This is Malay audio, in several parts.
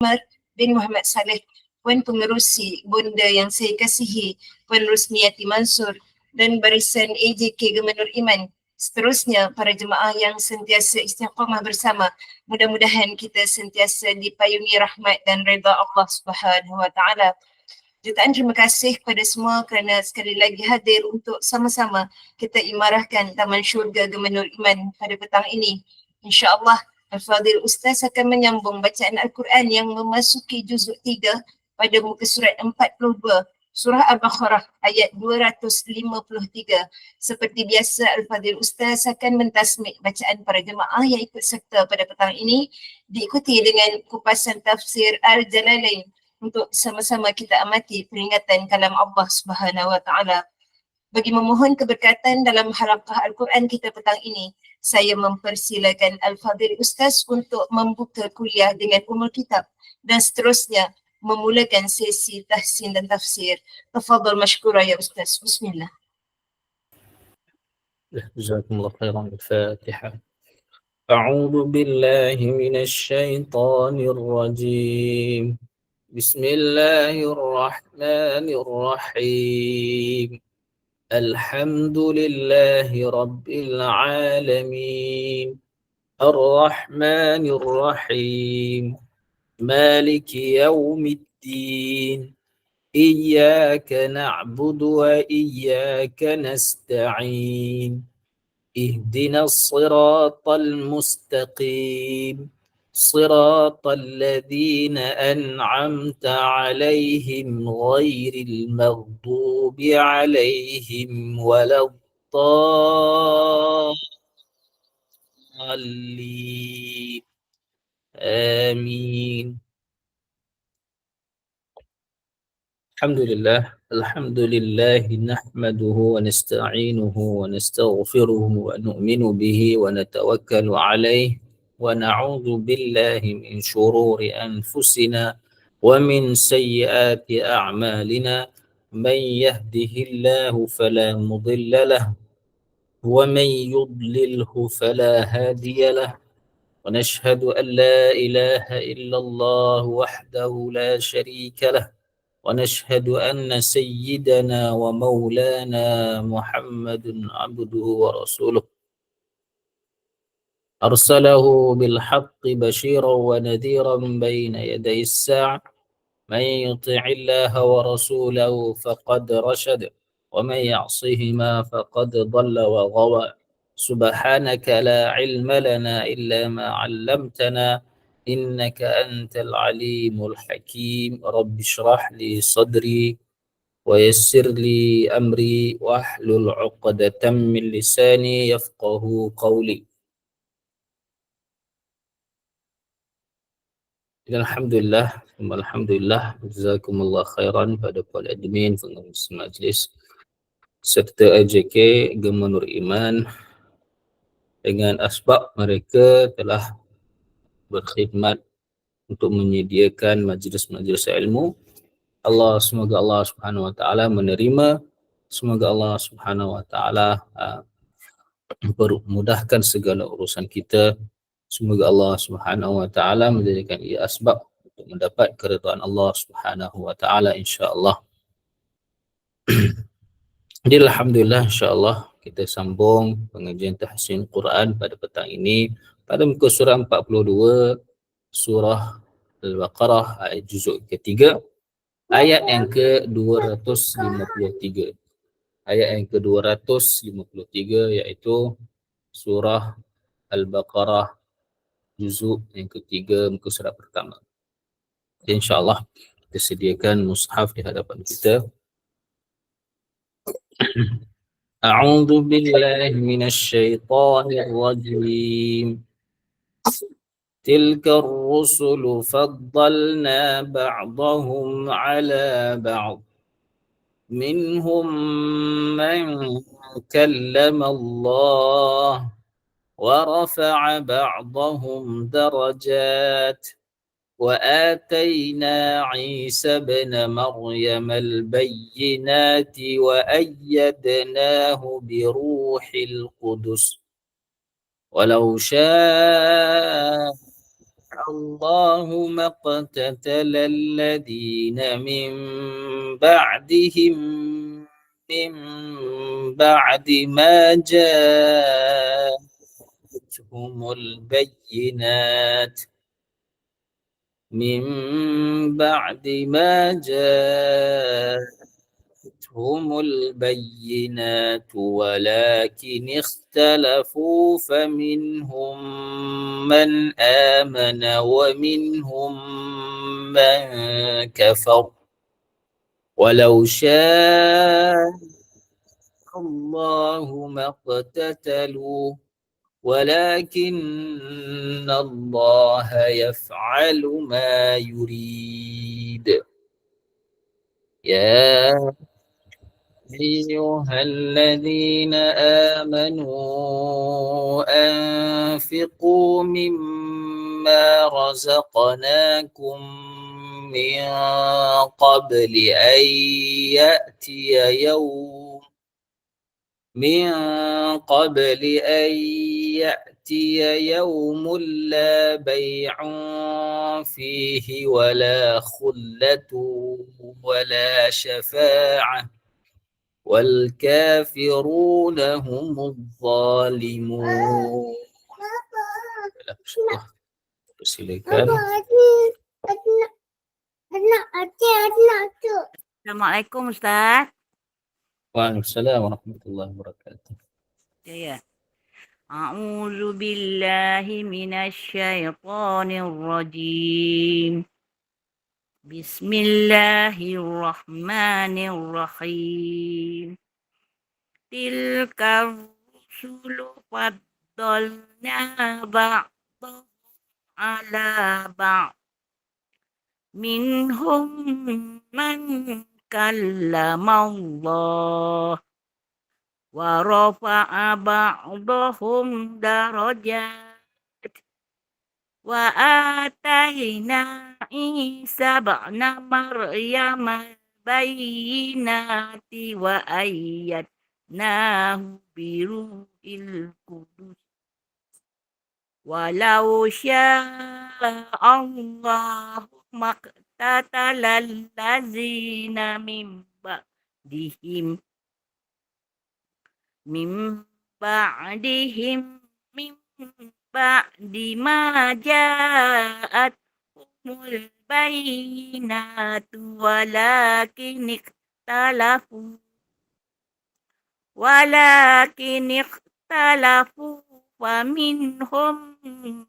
Umar bin Muhammad Saleh, Puan Pengerusi, Bonda yang saya kasihi, Puan Rusmiati Mansur dan barisan AJK Gemenur Iman. Seterusnya, para jemaah yang sentiasa istiqamah bersama, mudah-mudahan kita sentiasa dipayungi rahmat dan redha Allah Subhanahu Wa Taala. Jutaan terima kasih kepada semua kerana sekali lagi hadir untuk sama-sama kita imarahkan Taman Syurga Gemenur Iman pada petang ini. InsyaAllah, Al-Fadhil Ustaz akan menyambung bacaan Al-Quran yang memasuki juzuk 3 pada muka surat 42, Surah Al-Baqarah ayat 253. Seperti biasa, Al-Fadhil Ustaz akan mentasmik bacaan para jemaah yang ikut serta pada petang ini, diikuti dengan kupasan tafsir Al-Jalalain untuk sama-sama kita amati peringatan kalam Allah Subhanahu Wa Taala. Bagi memohon keberkatan dalam halaqah Al-Quran kita petang ini, saya mempersilakan Al-Fadhil Ustaz untuk membuka kuliah dengan umul kitab dan seterusnya memulakan sesi tahsin dan tafsir. Tafadhal mashkura ya Ustaz. Bismillah. جزاكم الله خيرا. الفاتحة. أعوذ بالله من الشيطان الرجيم. بسم الله الرحمن الرحيم. الحمد لله رب العالمين الرحمن الرحيم مالك يوم الدين إياك نعبد وإياك نستعين اهدنا الصراط المستقيم صراط الذين أنعمت عليهم غير المغضوب عليهم ولا الضالين آمين. الحمد لله نحمده ونستعينه ونستغفره ونؤمن به ونتوكل عليه ونعوذ بالله من شرور أنفسنا ومن سيئات أعمالنا. من يهده الله فلا مضل له ومن يضلله فلا هادي له ونشهد أن لا إله إلا الله وحده لا شريك له ونشهد أن سيدنا ومولانا محمد عبده ورسوله أرسله بالحق بشيرا ونذيرا بين يدي الساعة. من يطع الله ورسوله فقد رشد ومن يعصهما فقد ضل وغوى. سبحانك لا علم لنا إلا ما علمتنا إنك أنت العليم الحكيم. رب اشرح لي صدري ويسر لي أمري واحلل عقدة من لساني يفقه قولي. Alhamdulillah, alhamdulillah, jazakumullah khairan pada para admin, pengurus majlis serta AJK Gemenur Iman dengan asbab mereka telah berkhidmat untuk menyediakan majlis-majlis ilmu. Semoga Allah Subhanahu Wa Taala menerima, semoga Allah Subhanahu Wa Taala memudahkan segala urusan kita. Semoga Allah Subhanahu Wa Taala menjadikan ia asbab untuk mendapat keridhaan Allah Subhanahu Wa Taala, insya-Allah. Jadi alhamdulillah, insya-Allah kita sambung pengajian tahsin Quran pada petang ini pada muka surah 42 surah Al-Baqarah ayat juzuk ketiga ayat yang ke-253. Ayat yang ke-253 iaitu surah Al-Baqarah juzuk yang ketiga muka surat pertama. InsyaAllah kita sediakan mushaf di hadapan kita. A'udzu billahi minasy syaithanir rajim. Tilka ar-rusulu faddalna ba'dahum 'ala ba'd. Minhum man kallama Allah ورفع بعضهم درجات وآتينا عيسى ابن مريم البينات وأيدناه بروح القدس ولو شاء الله ما اقتتل الذين من بعدهم من بعد ما جاءتهم البينات من بعد ما جاءتهم البينات ولكن اختلفوا فمنهم من آمن ومنهم من كفر ولو شاء الله ما اقتتلوا ولكن الله يفعل ما يريد يا أيها الذين آمنوا أنفقوا مما رزقناكم من قبل أن يأتي يوم لا بيع فيه ولا خلة ولا شفاعة والكافرون هم الظالمون. Silakan. Assalamualaikum Ustaz. Waalaikumsalam warahmatullahi wabarakatuh. Ya. A'udzu billahi minasyaitonir rajim. Bismillahirrahmanirrahim. Tilka rusulu faddalna ba'dahum ala ba'd. Minhum man kallamallah wa rafa'a ba'dahum darajat wa atayna Isa ibna Maryam bayyinati wa ayyadnahu biruhil qudus walau syaa Allah maqtatalal ladzina min ba'dihim min ba'di ma ja'athumul bayyinatu walakin ikhtalafu wa minhum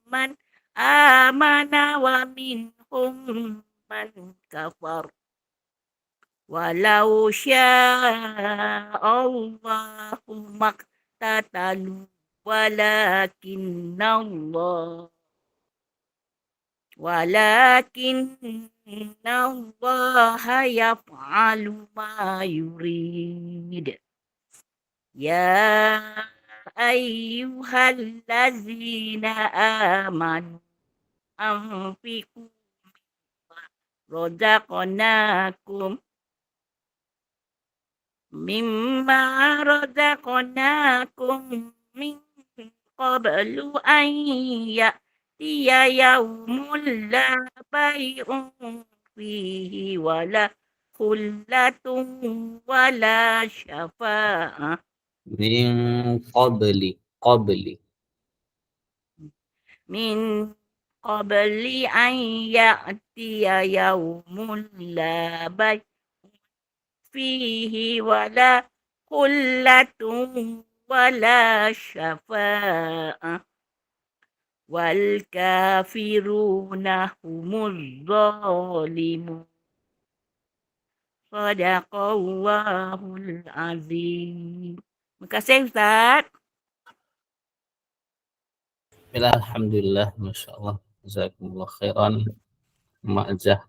man amana wa minhum man kafar walau syaa Allahu maqtatalu walakinna Allah yaf'alu ma yurid. Ya ayyuhallazina amanu anfiqu mimma razaqnakum min qablu an ya'tiya yawmul la bay'un fihi wala khullatun wala syafa'ah Min qabli an ya'tiya yawmul la bay'un fihi wala khullatun wala syafa'ah wal kafiruna humuz zalimun. Shadaqallahul azim. Terima kasih Ustaz. Alhamdulillah, Masya Allah. Jazakumullah khairan. Ma'zah.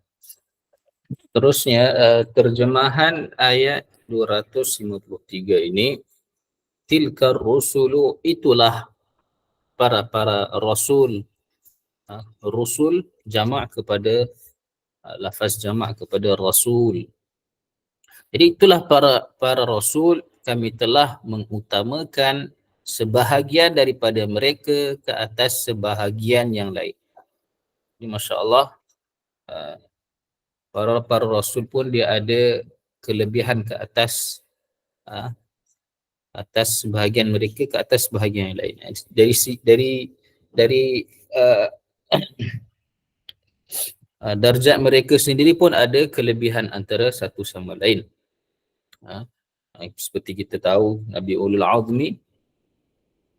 Terusnya terjemahan ayat 253 ini, tilka rusulu, itulah para rasul. Rusul jamak kepada lafaz jamak kepada rasul. Jadi itulah para rasul, kami telah mengutamakan sebahagian daripada mereka ke atas sebahagian yang lain. Ini masya-Allah para rasul pun dia ada kelebihan ke atas atas sebahagian mereka ke atas sebahagian yang lain. Dari uh, darjat mereka sendiri pun ada kelebihan antara satu sama lain. Seperti kita tahu Nabi Ulul Azmi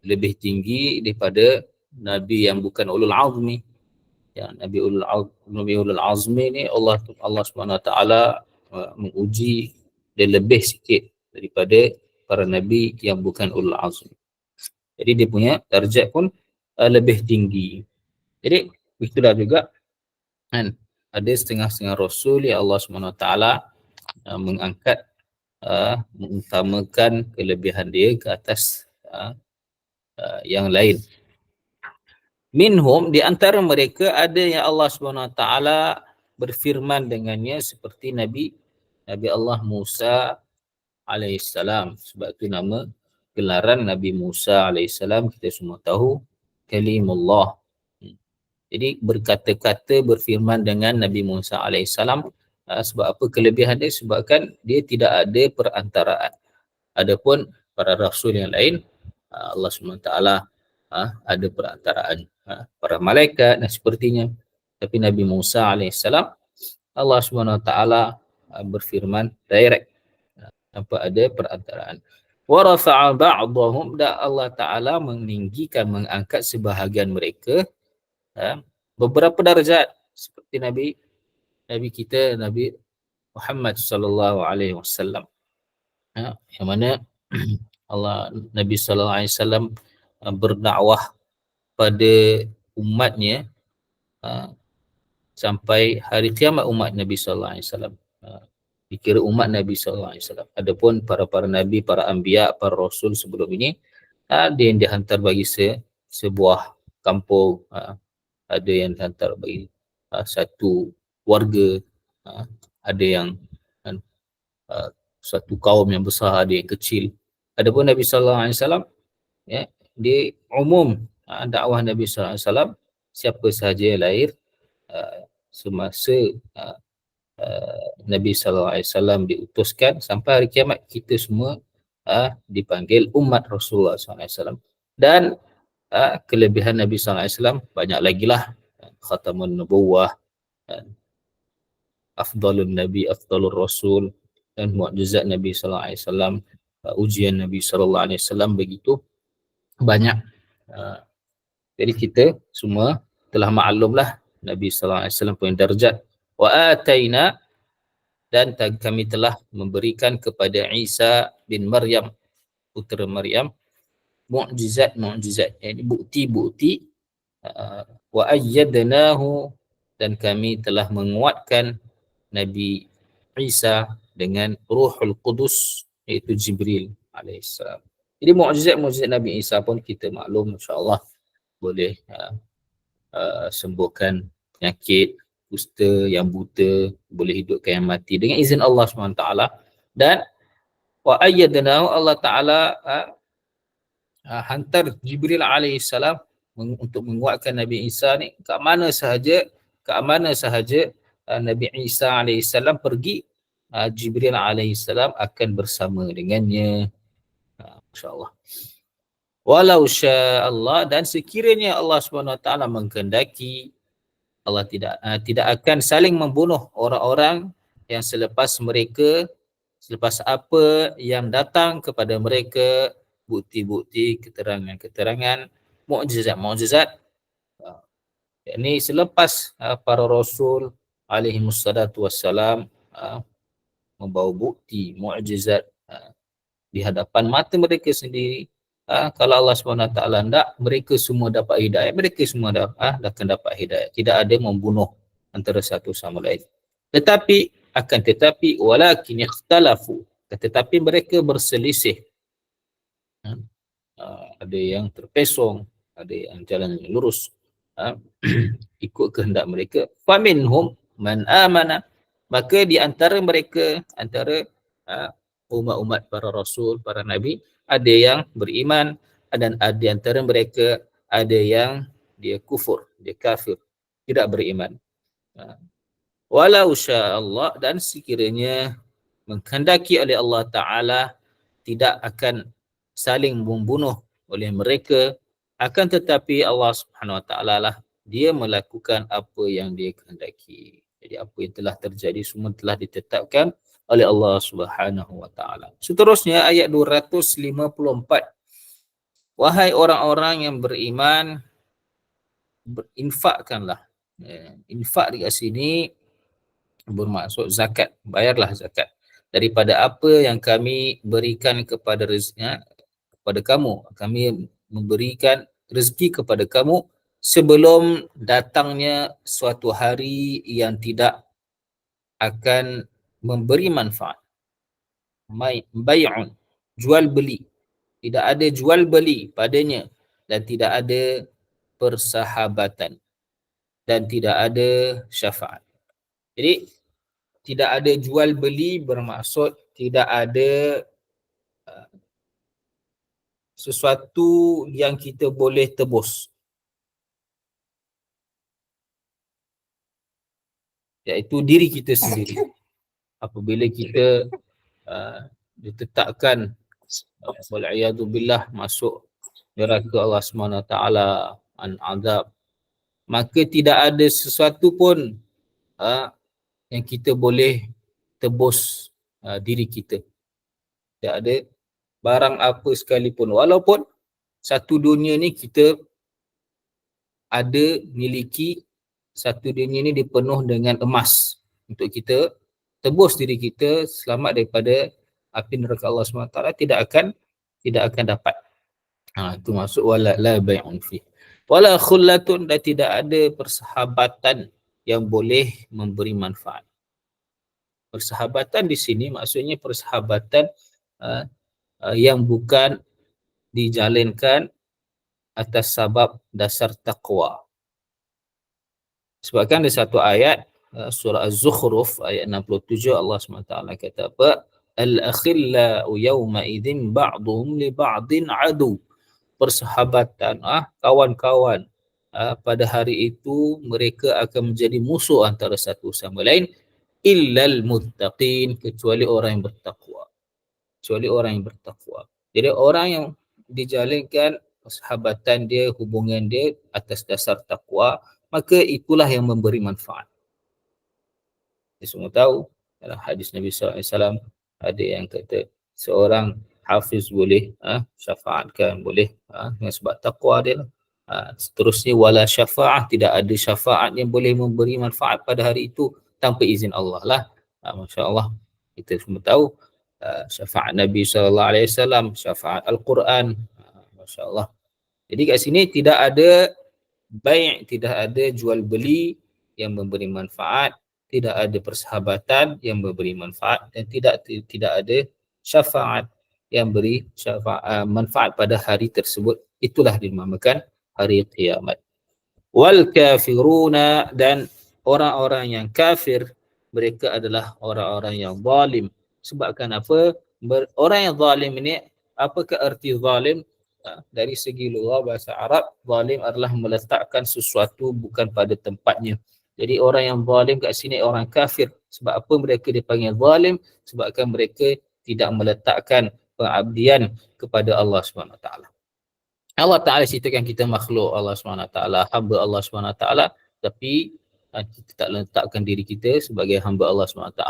lebih tinggi daripada Nabi yang bukan Ulul Azmi. Ya, Nabi Ulul Azmi ni Allah Subhanahu Wa Taala menguji dia lebih sikit daripada para nabi yang bukan Ulul Azmi. Jadi dia punya darjat pun lebih tinggi. Jadi itulah juga kan, ada setengah-setengah rasul yang Allah Subhanahu Wa Taala mengangkat mengutamakan kelebihan dia ke atas yang lain. Minhum, di antara mereka ada yang Allah Subhanahu Wa Taala berfirman dengannya seperti Nabi Allah Musa alaihissalam. Sebab itu nama gelaran Nabi Musa alaihissalam kita semua tahu kalimullah. Jadi berkata-kata berfirman dengan Nabi Musa alaihissalam. Sebab apa kelebihan dia? Sebabkan dia tidak ada perantaraan. Adapun para rasul yang lain Allah SWT ada perantaraan, para malaikat dan sepertinya. Tapi Nabi Musa alaihissalam Allah SWT berfirman direct tanpa ada perantaraan. Wa rafa'a ba'dahum, dan Allah Ta'ala meninggikan, mengangkat sebahagian mereka beberapa darjat seperti Nabi kita Nabi Muhammad sallallahu alaihi wasallam, yang mana Nabi sallallahu alaihi wasallam berdakwah pada umatnya sampai hari kiamat umat Nabi sallallahu alaihi wasallam. Dikira umat Nabi sallallahu alaihi wasallam. Adapun para nabi, para anbiya, para rasul sebelum ini ada yang dihantar bagi sebuah kampung, ada yang dihantar bagi satu warga, ada yang satu kaum yang besar, ada yang kecil. Adapun Nabi sallallahu alaihi wasallam dia umum, dakwah Nabi sallallahu alaihi wasallam siapa sahaja yang lahir semasa Nabi sallallahu alaihi wasallam diutuskan sampai hari kiamat, kita semua dipanggil umat Rasulullah sallallahu alaihi wasallam. Dan kelebihan Nabi sallallahu alaihi wasallam banyak lagi lah, khatamun nubuwah, afdalun nabi, afdalur rasul, dan mukjizat Nabi sallallahu alaihi wasallam, ujian Nabi sallallahu alaihi wasallam begitu banyak. Jadi kita semua telah maklumlah Nabi sallallahu alaihi wasallam punya darjat. Wa ataina, dan kami telah memberikan kepada Isa bin Maryam, putera Maryam, mukjizat, ini bukti. Wa ayyadnahu, dan kami telah menguatkan Nabi Isa dengan Ruhul Qudus, iaitu Jibril alaihissalam. Jadi mukjizat Nabi Isa pun kita maklum, insya-Allah boleh sembuhkan penyakit, kusta, yang buta, boleh hidupkan yang mati dengan izin Allah SWT. Dan wa ayyadnahu, Allah Ta'ala hantar Jibril alaihissalam untuk menguatkan Nabi Isa ni ke mana sahaja Nabi Isa alaihissalam pergi, Jibril alaihissalam akan bersama dengannya. Masya-Allah. Walau syaa Allah, dan sekiranya Allah SWT mengkehendaki, Allah tidak akan saling membunuh orang-orang yang selepas apa yang datang kepada mereka, bukti-bukti, keterangan-keterangan, mukjizat. Ini selepas para rasul alaihi wassalatu wassalam membawa bukti, mukjizat di hadapan mata mereka sendiri. Kalau Allah SWT hendak, mereka semua dapat hidayah, mereka semua akan dapat hidayah. Tidak ada membunuh antara satu sama lain. Tetapi walakin ikhtalafu, tetapi mereka berselisih. Ada yang terpesong, ada yang jalan yang lurus, ikut kehendak mereka. Faminhum man amana, maka di antara mereka, antara umat-umat para rasul, para nabi, ada yang beriman, dan ada di antara mereka ada yang dia kufur, dia kafir. tidak beriman. Walau Allah, dan sekiranya menghendaki oleh Allah Ta'ala, tidak akan saling membunuh oleh mereka, akan tetapi Allah Subhanahu Wa Ta'ala lah dia melakukan apa yang dia kehendaki. Jadi apa yang telah terjadi semua telah ditetapkan oleh Allah Subhanahu Wa Ta'ala. Seterusnya ayat 254. Wahai orang-orang yang beriman, berinfakkanlah. Infak dekat sini bermaksud zakat, bayarlah zakat daripada apa yang kami berikan kepada kepada kamu. Kami memberikan rezeki kepada kamu sebelum datangnya suatu hari yang tidak akan memberi manfaat. Bai'un, jual beli. Tidak ada jual beli padanya, dan tidak ada persahabatan, dan tidak ada syafaat. Jadi tidak ada jual beli bermaksud tidak ada sesuatu yang kita boleh tebus, iaitu diri kita sendiri. Apabila kita ditetapkan wal'iyadzubillah masuk neraka Allah SWT an-azab, maka tidak ada sesuatu pun yang kita boleh tebus diri kita. Tidak ada barang apa sekalipun, walaupun satu dunia ni kita ada miliki, satu dunia ni dipenuh dengan emas untuk kita tebus diri kita selamat daripada api neraka Allah SWT, tidak akan dapat. Itu maksud wala la bai'un fi wala khullatun, dan tidak ada persahabatan yang boleh memberi manfaat. Persahabatan di sini maksudnya persahabatan yang bukan dijalinkan atas sebab dasar taqwa. Sebabkan ada satu ayat surah Az-Zukhruf ayat 67, Allah SWT kata apa? Al-akhillau yawma idzin ba'duhum li ba'din adu. Persahabatan, kawan-kawan pada hari itu mereka akan menjadi musuh antara satu sama lain, illal muttaqin, kecuali orang yang bertakwa. Kecuali orang yang bertakwa. Jadi orang yang dijalinkan persahabatan dia, hubungan dia atas dasar takwa, maka itulah yang memberi manfaat. Kita semua tahu dalam hadis Nabi SAW ada yang kata seorang hafiz boleh syafaatkan, boleh dengan sebab takwa dia. Seterusnya wala syafa'ah, tidak ada syafaat yang boleh memberi manfaat pada hari itu tanpa izin Allah lah. Masya Allah, kita semua tahu syafaat Nabi SAW, syafaat Al-Quran. Masya Allah. Jadi kat sini tidak ada bai', tidak ada jual beli yang memberi manfaat, tidak ada persahabatan yang memberi manfaat, dan tidak ada syafaat yang beri manfaat pada hari tersebut. Itulah dinamakan hari kiamat. Wal kafiruna, dan orang-orang yang kafir, mereka adalah orang-orang yang zalim. Sebabkan apa? Orang yang zalim ini, apakah arti zalim? Dari segi lughah bahasa Arab, zalim adalah meletakkan sesuatu bukan pada tempatnya. Jadi orang yang zalim kat sini orang kafir. Sebab apa mereka dipanggil zalim? Sebabkan mereka tidak meletakkan pengabdian kepada Allah SWT. Allah Ta'ala ceritakan kita makhluk Allah SWT, hamba Allah SWT, tapi kita tak letakkan diri kita sebagai hamba Allah SWT.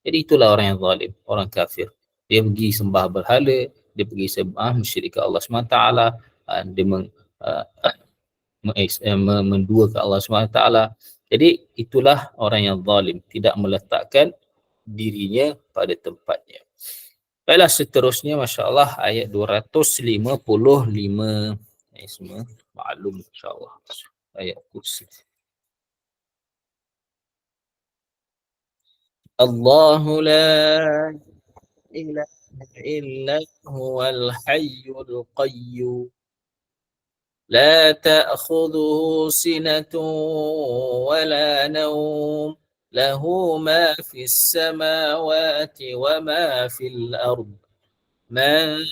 Jadi itulah orang yang zalim, orang kafir. Dia pergi sembah berhala, dia pergi sembah mensyirikkan Allah SWT, dia menduakan Allah SWT. Jadi itulah orang yang zalim, tidak meletakkan dirinya pada tempatnya. Baiklah, seterusnya Masya Allah ayat 255. Ini semua maklum Masya Allah. Ayat kursi. Allahu la ilaha illa huwal hayyul qayyum. لا تأخذه سنة ولا نوم له ما في السماوات وما في الأرض من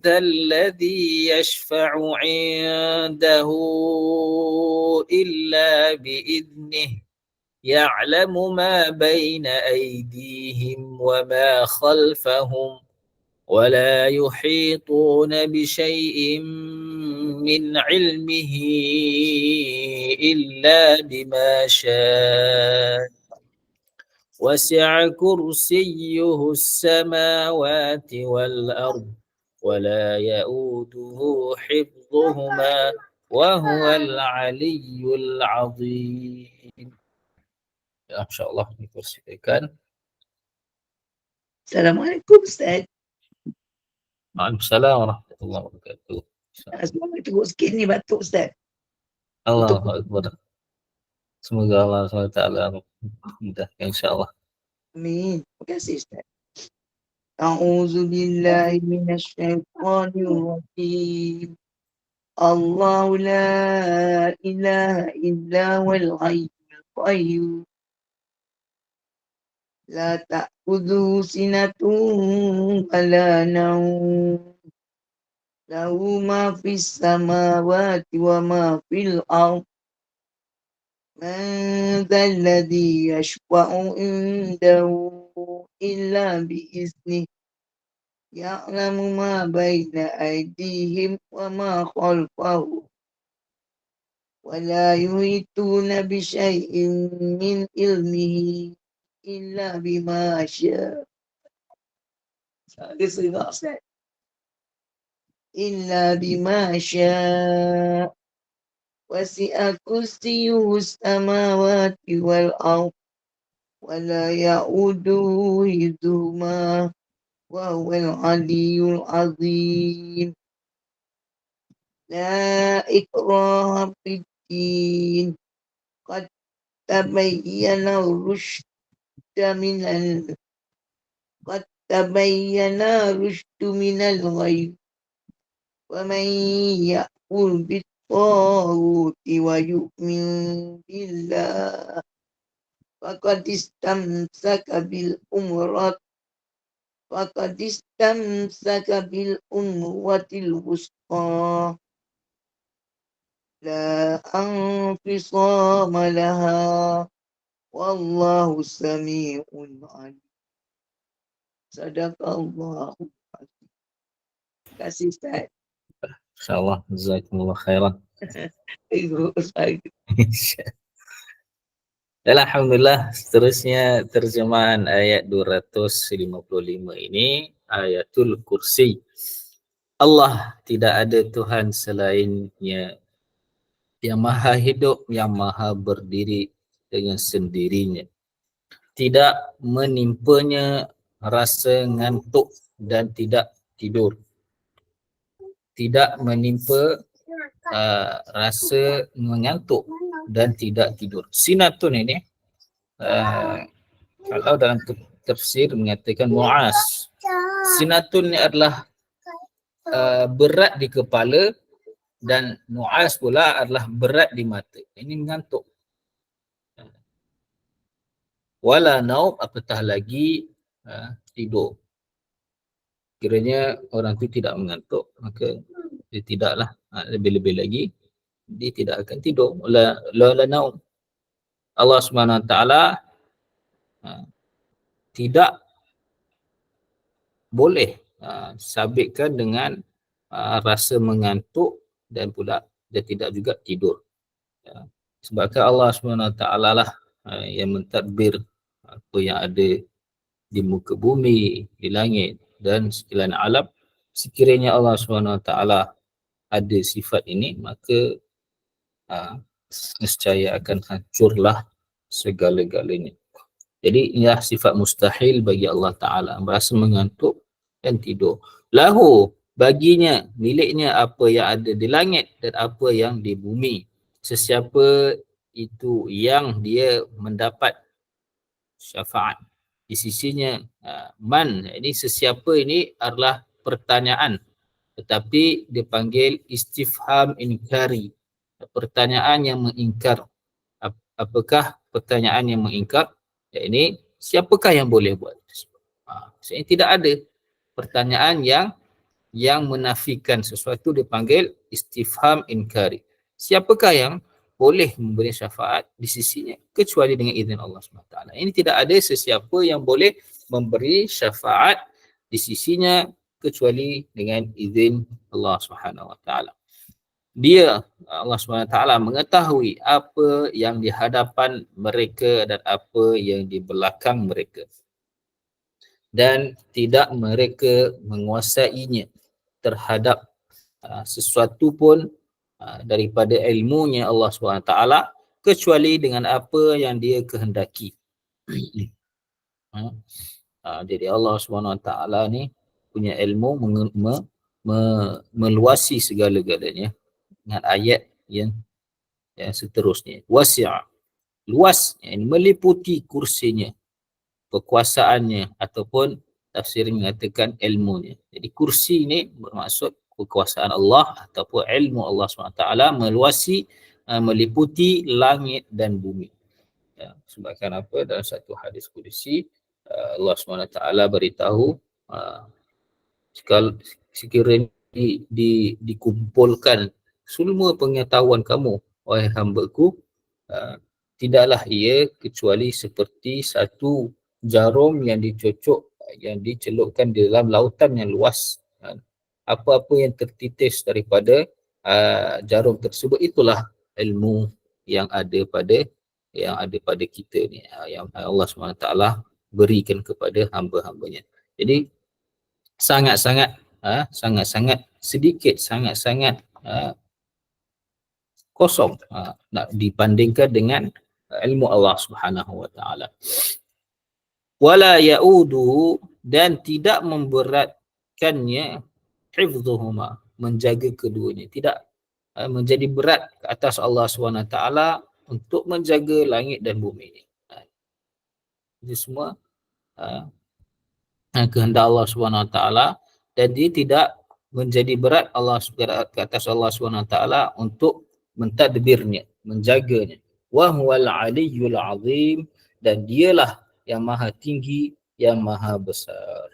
ذا الذي يشفع عنده إلا بإذنه يعلم ما بين أيديهم وما خلفهم ولا يحيطون بشيء من علمه إلا بما شاء وسع كرسيه السماوات والأرض ولا يؤوده حفظهما وهو العلي العظيم. Ya, insyaAllah dipersilakan. Assalamualaikum Ustaz. Waalaikumsalam warahmatullahi wabarakatuh. Semoga teruk sikit ni batuk Ustaz. Allahu Akbar. Semoga Allah SWT mudahkan insyaAllah. Amin. Terima kasih Ustaz. A'udzu billahi minasyaitonir rajim. Allahu la ilaha illa huwal hayyul qayyum. La ta'khudhuhu sinatun wa la nawm. Lahu ma fis samawati wa ma fil ardh. Man dhal ladzi yashfa'u indahu illa bi'izni. Ya'lamu ma baina aydihim wa ma khalfahum. Wa la yuhituna bi syai'in min ilmihi illa bima syaa. Saya serah Ustaz. Illa bima syaa. Wasi'a kursiyyuhu samawati wal ardh. Wa la ya'uduhu hifdhuhuma wa huwal aliyyul azim. La ikraha fid din. Qad tabayyana rushd minal ghayy. Wa man ya'mur bit-taghuti wa yu'min billah faqad istamsaka bil urwatil wusqa la anfisama laha wallahu sami'un alim. Sadaqallahu azim. Terima kasih Ustaz. InsyaAllah. Jazakumullah khairan. Dan alhamdulillah, seterusnya terjemahan ayat 255 ini ayatul kursi. Allah tidak ada Tuhan selainnya, yang maha hidup, yang maha berdiri dengan sendirinya. Tidak menimpanya rasa ngantuk dan tidak tidur. Tidak menimpa rasa mengantuk dan tidak tidur. Sinatun ini kalau dalam tafsir mengatakan mu'as. Sinatun ini adalah berat di kepala dan mu'as pula adalah berat di mata. Ini mengantuk. Wala naum, apatah lagi tidur. Kiranya orang itu tidak mengantuk, maka dia tidaklah, lebih-lebih lagi dia tidak akan tidur. La naum. Allah Subhanahu Wa Taala tidak boleh sabitkan dengan rasa mengantuk dan pula dia tidak juga tidur. Sebabkan Allah Subhanahu Wa Taala lah yang mentadbir apa yang ada di muka bumi, di langit dan sekalian alam. Sekiranya Allah Subhanahu Wa Taala ada sifat ini, maka nescaya akan hancurlah segala-galanya. Jadi inilah sifat mustahil bagi Allah Ta'ala, merasa mengantuk dan tidur. Lahu, baginya, miliknya apa yang ada di langit dan apa yang di bumi. Sesiapa itu yang dia mendapat syafaat di sisinya, man, ini sesiapa ini adalah pertanyaan, tetapi dipanggil istifham inkari, pertanyaan yang mengingkar. Apakah pertanyaan yang mengingkar? Ya, ini siapakah yang boleh buat? Maksudnya tidak ada pertanyaan yang yang menafikan sesuatu dipanggil istifham inkari. Siapakah yang boleh memberi syafaat di sisinya kecuali dengan izin Allah SWT. Ini tidak ada sesiapa yang boleh memberi syafaat di sisinya kecuali dengan izin Allah SWT. Dia, Allah SWT mengetahui apa yang di hadapan mereka dan apa yang di belakang mereka. Dan tidak mereka menguasainya terhadap sesuatu pun daripada ilmunya Allah SWT kecuali dengan apa yang dia kehendaki. Jadi Allah SWT ni punya ilmu meluasi segala-galanya dengan ayat yang seterusnya. Wasi'a, luas, yang meliputi kursinya, kekuasaannya, ataupun tafsir mengatakan ilmunya. Jadi kursi ni bermaksud kekuasaan Allah ataupun ilmu Allah SWT meluasi, meliputi langit dan bumi. Ya, sebabkan apa? Dalam satu hadis kursi Allah SWT beritahu sekiranya dikumpulkan semua pengetahuan kamu, wahai hamba-Ku, tidaklah ia kecuali seperti satu jarum yang dicelupkan di dalam lautan yang luas. Apa-apa yang tertitis daripada jarum tersebut, itulah ilmu yang ada pada kita ni, yang Allah SWT berikan kepada hamba-hambanya. Jadi sangat-sangat sedikit, sangat-sangat kosong nak dibandingkan dengan ilmu Allah Subhanahu wa taala. Wala ya'uduhu, dan tidak memberatkannya hifdhuhuma, menjaga keduanya. Tidak menjadi berat ke atas Allah SWT untuk menjaga langit dan bumi ini. Ini semua kehendak Allah SWT, dan dia tidak menjadi berat ke atas Allah SWT untuk mentadbirnya, menjaganya. Wa huwal aliyyul azim, dan dialah yang maha tinggi, yang maha besar.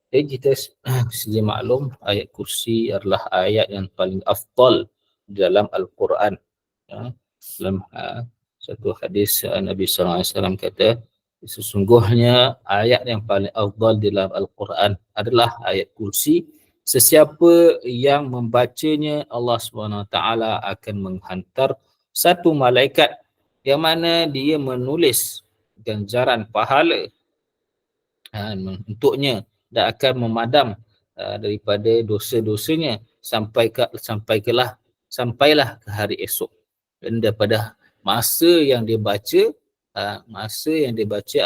Jadi kita sedia maklum ayat kursi adalah ayat yang paling afdal dalam Al-Quran. Dalam satu hadis Nabi SAW kata, sesungguhnya ayat yang paling afdal dalam Al-Quran adalah ayat kursi. Sesiapa yang membacanya, Allah SWT akan menghantar satu malaikat yang mana dia menulis ganjaran pahala untuknya, dan akan memadam daripada dosa-dosanya sampailah ke hari esok. Dan daripada masa yang dia baca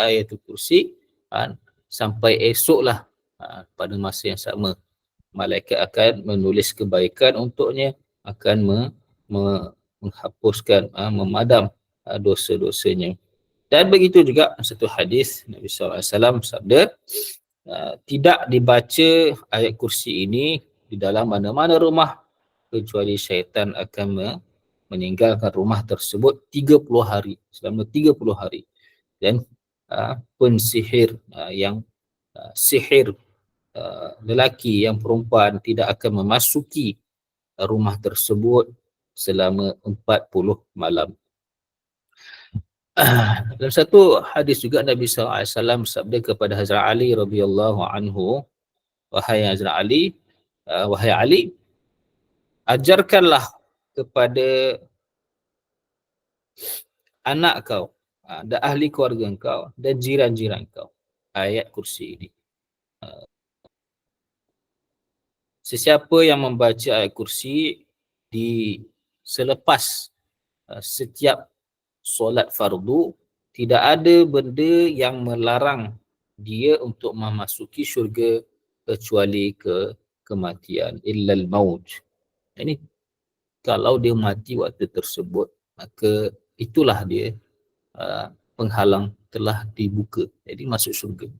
ayat kursi sampai esoklah, pada masa yang sama malaikat akan menulis kebaikan untuknya, akan menghapuskan, memadam dosa-dosanya. Dan begitu juga satu hadis Nabi SAW sabda, tidak dibaca ayat kursi ini di dalam mana-mana rumah kecuali syaitan akan meninggalkan rumah tersebut 30 hari, selama 30 hari. Dan pensihir yang sihir lelaki yang perempuan tidak akan memasuki rumah tersebut selama 40 malam. Dalam satu hadis juga Nabi SAW sabda kepada Hazrat Ali radhiyallahu anhu, wahai Hazrat Ali, wahai Ali, ajarkanlah kepada anak kau dan ahli keluarga kau dan jiran-jiran kau ayat kursi ini. Sesiapa yang membaca ayat kursi selepas setiap solat fardu, tidak ada benda yang melarang dia untuk memasuki syurga kecuali kematian, illal maut. Ini kalau dia mati waktu tersebut, maka itulah dia penghalang telah dibuka, jadi masuk syurga.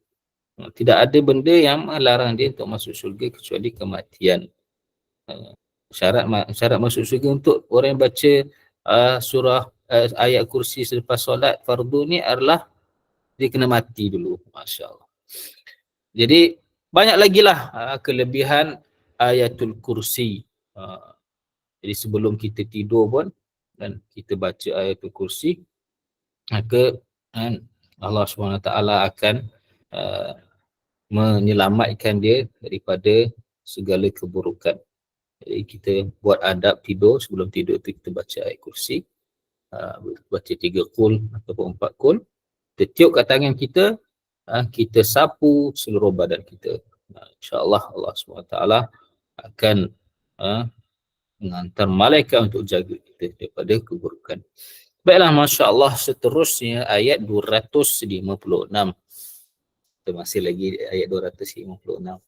Tidak ada benda yang melarang dia untuk masuk syurga kecuali kematian. Syarat masuk syurga untuk orang yang baca ayat kursi selepas solat fardu ni adalah dia kena mati dulu. Masya Allah. Jadi banyak lagi lah kelebihan ayatul kursi. Jadi sebelum kita tidur pun dan kita baca ayatul kursi, maka Allah SWT akan menyelamatkan dia daripada segala keburukan. Jadi kita buat adab tidur, sebelum tidur tu kita baca ayat kursi, baca 3 qul ataupun 4 qul. Kita tiup kat tangan kita, kita sapu seluruh badan kita. InsyaAllah Allah SWT akan menghantar malaikat untuk jaga kita daripada keburukan. Baiklah, Masya Allah, seterusnya ayat 256. Kita masih lagi ayat 256.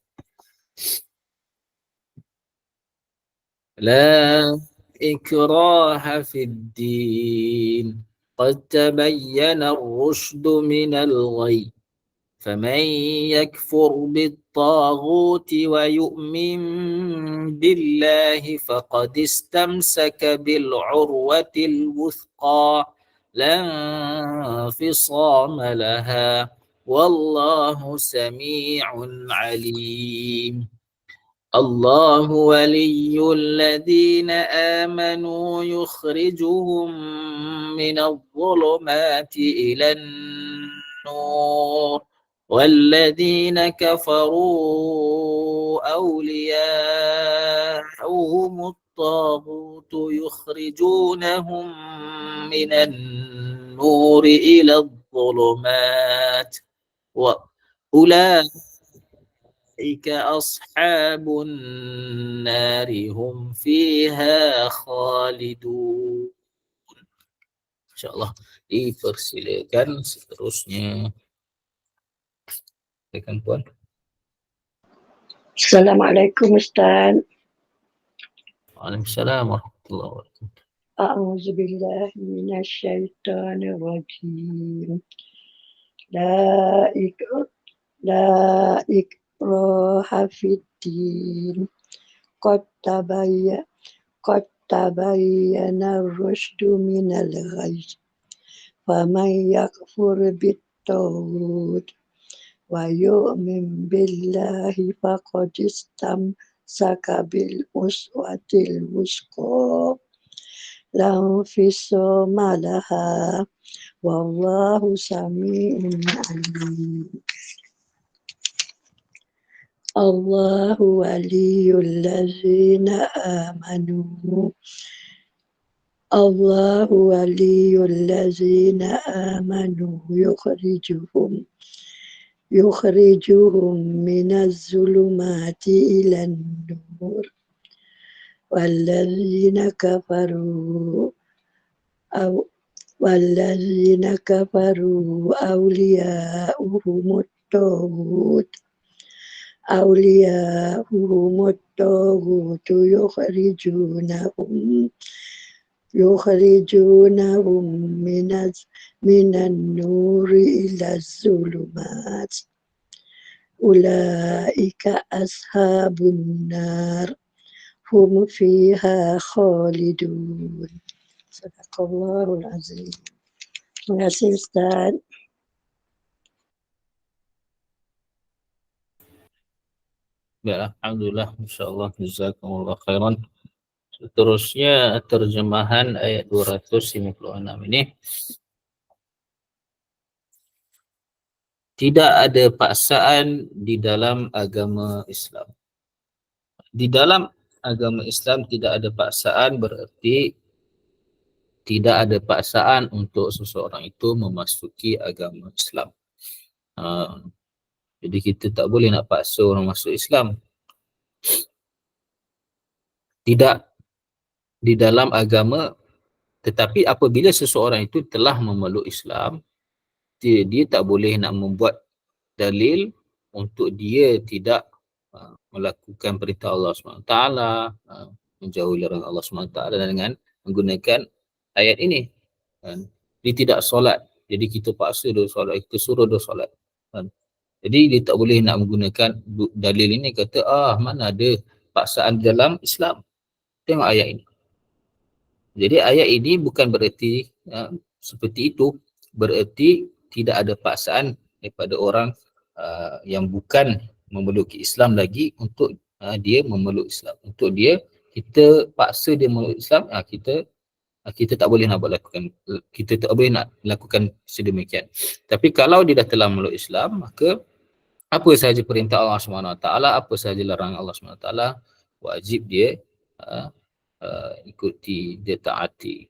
La ikraha fid din, qad tabayyana ar-rushdu minal ghayy. فمن يكفر بالطاغوت ويؤمن بالله فقد استمسك بالعروة الوثقى لا انفصام لها والله سميع عليم. الله ولي الذين آمنوا يخرجهم من الظلمات إلى النور والذين كفروا أولياءهم الطاغوت يخرجونهم من النور إلى الظلمات وأولئك أصحاب النار هم فيها خالدون. InsyaAllah dipersilakan seterusnya. Silakan Puan. Assalamualaikum Ustaz. Waalaikumsalam warahmatullahi wabarakatuh. A'udzu billahi minasyaitonir rajim. La ikraha fid-din. Qad tabayyana ar-rusydu minal ghayy. Faman yakfur bit-taghut wa yu'min billahi faqad istamsaka bil uswatil wusqa la infisama laha wallahu sami'un alim. Allahu waliyul ladzina amanu yukhrijuhum minaz zulumati ilan nur walladzina kafaru awliya'uhumut taghut yukhrijunahum minan nuri ilaz zulumat ulaika ashabun nar hum fiha khalidun. Sadaqallahul azim. Terima kasih Ustaz. Baiklah, alhamdulillah, insyaAllah, jazakumullah khairan. Seterusnya terjemahan ayat 256 ini. Tidak ada paksaan di dalam agama Islam. Di dalam agama Islam tidak ada paksaan berarti tidak ada paksaan untuk seseorang itu memasuki agama Islam. Jadi kita tak boleh nak paksa orang masuk Islam. Tidak di dalam agama, tetapi apabila seseorang itu telah memeluk Islam, dia tak boleh nak membuat dalil untuk dia tidak melakukan perintah Allah SWT, menjauhi larangan Allah SWT dengan menggunakan ayat ini. Dia tidak solat, jadi kita paksa dia solat, kita suruh dia solat. Jadi dia tak boleh nak menggunakan dalil ini, kata mana ada paksaan dalam Islam. Tengok ayat ini. Jadi ayat ini bukan bererti seperti itu, bererti tidak ada paksaan daripada orang yang bukan memeluki Islam lagi untuk dia memeluk Islam. Untuk dia, kita paksa dia memeluk Islam, kita tak boleh nak lakukan, kita tak boleh nak lakukan sedemikian. Tapi kalau dia dah telah memeluk Islam, maka apa sahaja perintah Allah SWT, apa sahaja larangan Allah SWT, wajib dia ikuti, dia taati.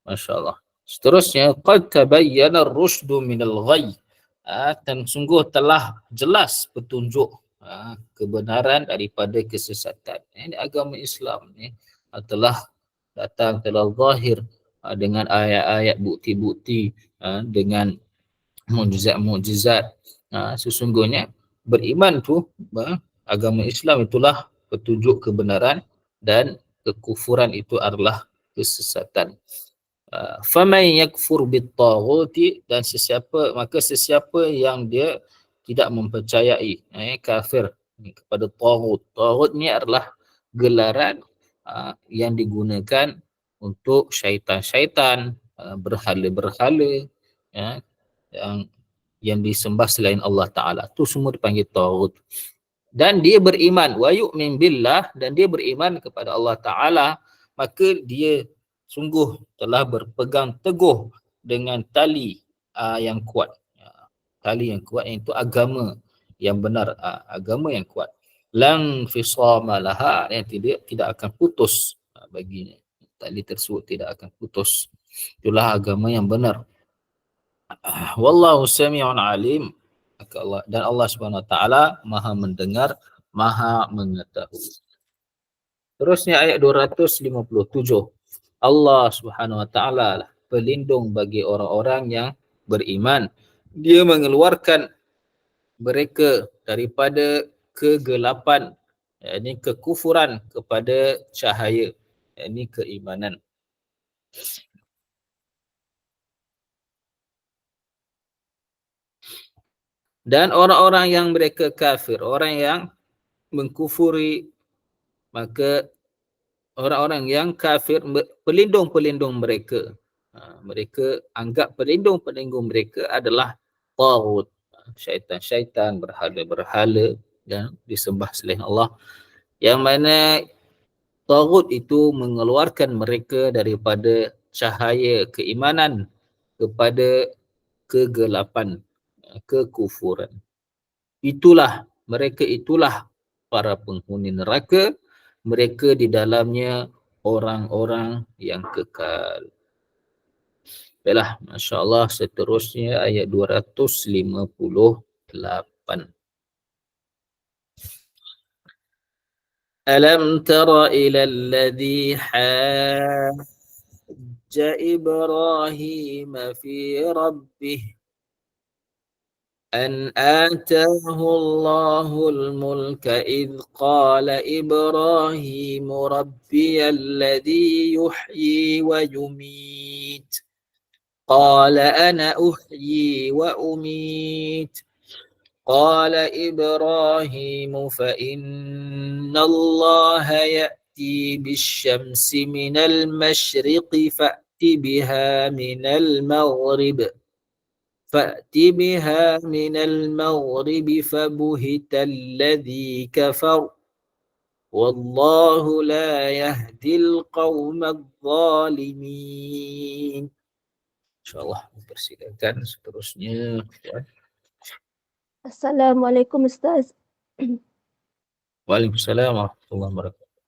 Masya Allah. Seterusnya, qad tabayyana ar-rusydu minal ghayy. Dan sungguh telah jelas petunjuk kebenaran daripada kesesatan. Ini agama Islam ni telah datang, telah zahir dengan ayat-ayat, bukti-bukti, dengan mukjizat-mukjizat. Sesungguhnya beriman tu, agama Islam itulah petunjuk kebenaran dan kekufuran itu adalah kesesatan. Faman yakfur bit-taghuti, dan sesiapa yang dia tidak mempercayai, kafir kepada taghut. Taghut ni adalah gelaran yang digunakan untuk syaitan-syaitan, berhala-berhala, yang disembah selain Allah Ta'ala. Itu semua dipanggil taghut. Dan dia beriman, wa yu'min billah, dan dia beriman kepada Allah Ta'ala, maka dia sungguh telah berpegang teguh dengan tali yang kuat. Tali yang kuat, iaitu agama yang benar, agama yang kuat. Lang fisama laha, yang tidak akan putus baginya. Tali tersebut tidak akan putus. Itulah agama yang benar. Wallahu sami'un alim. Dan Allah Subhanahu Wa Taala Maha mendengar, Maha mengetahui. Terusnya ayat 257. Allah Subhanahu Wa Taala lah pelindung bagi orang-orang yang beriman. Dia mengeluarkan mereka daripada kegelapan, yakni kekufuran, kepada cahaya, yakni keimanan. Dan orang-orang yang mereka kafir, orang yang mengkufuri, maka orang-orang yang kafir, pelindung-pelindung mereka, mereka anggap pelindung-pelindung mereka adalah taghut, syaitan-syaitan, berhala-berhala yang disembah selain Allah, yang mana taghut itu mengeluarkan mereka daripada cahaya keimanan kepada kegelapan, kekufuran. Mereka itulah para penghuni neraka, mereka di dalamnya orang-orang yang kekal. Baiklah, Masya Allah, seterusnya ayat 258. Alam tara ila alladhi hajja Ibrahim fi rabbih أن آتاه الله الملك إذ قال إبراهيم ربي الذي يحيي ويميت قال أنا أحيي وأميت قال إبراهيم فإن الله يأتي بالشمس من المشرق فأت بها من المغرب فبهت الذي كفر والله لا يهدي القوم الظالمين. InsyaAllah persilakan seterusnya. Assalamualaikum Ustaz. Waalaikumsalam warahmatullahi wabarakatuh.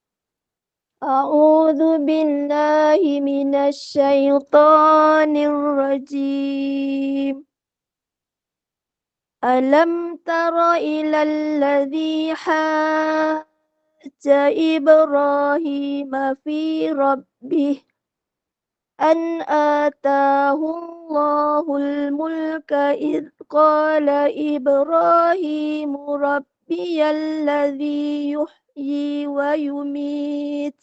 A'udzu billahi minasy syaithanir rajim. Alam tara ilal ladzi hajja Ibrahim fi rabbih an atahu Allahul mulka idh qala Ibrahim rabbiyal ladzi yuhyi wa yumit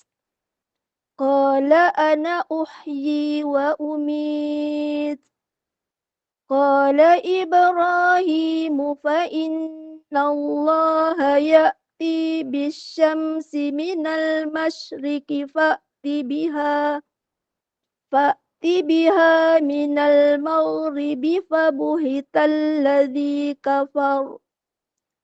qala ana uhyi wa umit qala Ibrahim fa inna Allah ya'ti bisyamsi minal masyriqi fa'ti biha minal maghribi fabuhital ladzi kafar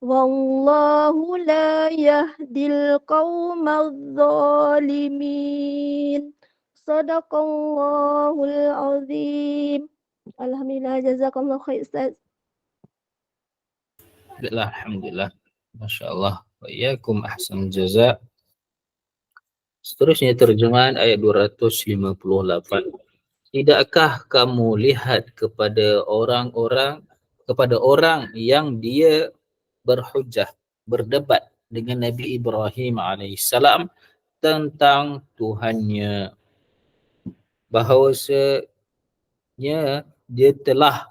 Wallahu la yahdil qawmal zalimin. Sadaqallahul azim. Alhamdulillah, jazakallahu khair Ustaz. Alhamdulillah. Masya Allah. Wa iyyakum ahsan jaza. Seterusnya terjemahan ayat 258. Tidakkah kamu lihat kepada orang yang dia berhujjah, berdebat dengan Nabi Ibrahim alaihissalam tentang Tuhannya, bahawasanya dia telah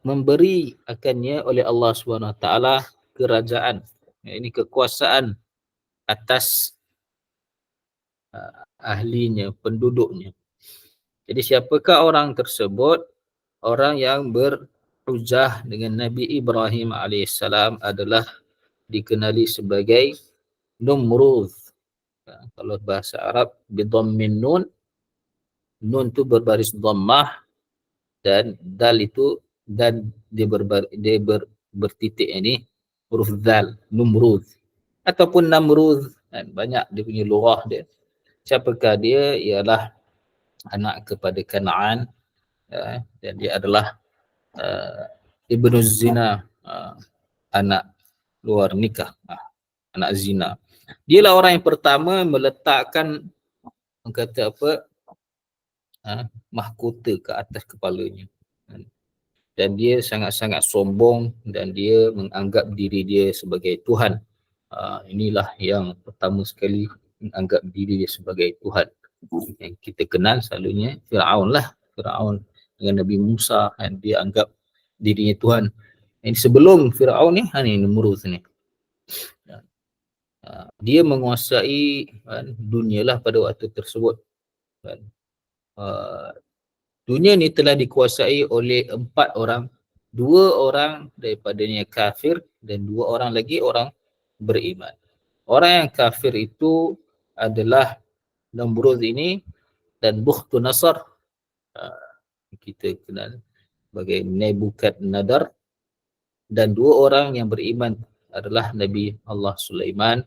memberi akannya oleh Allah SWT kerajaan, ini kekuasaan atas ahlinya, penduduknya. Jadi siapakah orang tersebut? Orang yang berhujjah dengan Nabi Ibrahim alaihissalam adalah dikenali sebagai Numrud. Kalau bahasa Arab bidhammin nun, nun tu berbaris dhammah dan dal itu dan dia bertitik ini huruf dal, Numrud ataupun Namrud, kan banyak dia punya lughah dia. Siapakah dia? Ialah anak kepada Kanaan, dan dia adalah ibnu zina, anak luar nikah, anak zina. Dialah orang yang pertama meletakkan, kata apa, mahkota ke atas kepalanya, dan dia sangat-sangat sombong dan dia menganggap diri dia sebagai Tuhan. Inilah yang pertama sekali menganggap diri dia sebagai Tuhan. Yang kita kenal selalunya Fir'aun lah. Fir'aun dengan Nabi Musa, kan, dia anggap dirinya Tuhan. Ini sebelum Fir'aun ni, ini Numrud ni. Dia menguasai, kan, dunia lah pada waktu tersebut. Kan. Dunia ni telah dikuasai oleh 4 orang. 2 orang daripadanya kafir dan 2 orang lagi orang beriman. Orang yang kafir itu adalah Namrud ini dan Bukhtunasar, kita kenal sebagai Nebukadnezar, dan 2 orang yang beriman adalah Nabi Allah Sulaiman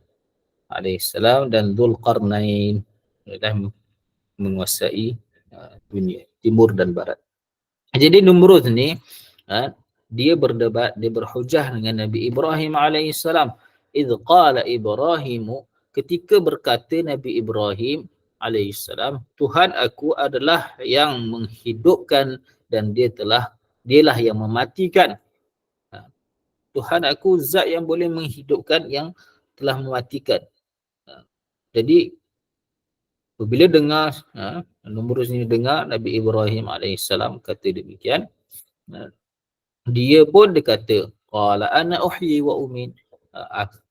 alaihissalam dan Dzulqarnain, yang menguasai dunia timur dan barat. Jadi Numrud ni dia berdebat, dia berhujah dengan Nabi Ibrahim alaihissalam. Idz qala Ibrahimu, ketika berkata Nabi Ibrahim alaihissalam, Tuhan aku adalah yang menghidupkan dan dialah yang mematikan. Tuhan aku zat yang boleh menghidupkan, yang telah mematikan. Jadi apabila dengar, Numrud ini dengar Nabi Ibrahim alaihissalam kata demikian, dia pun berkata, qala ana uhyi wa umit,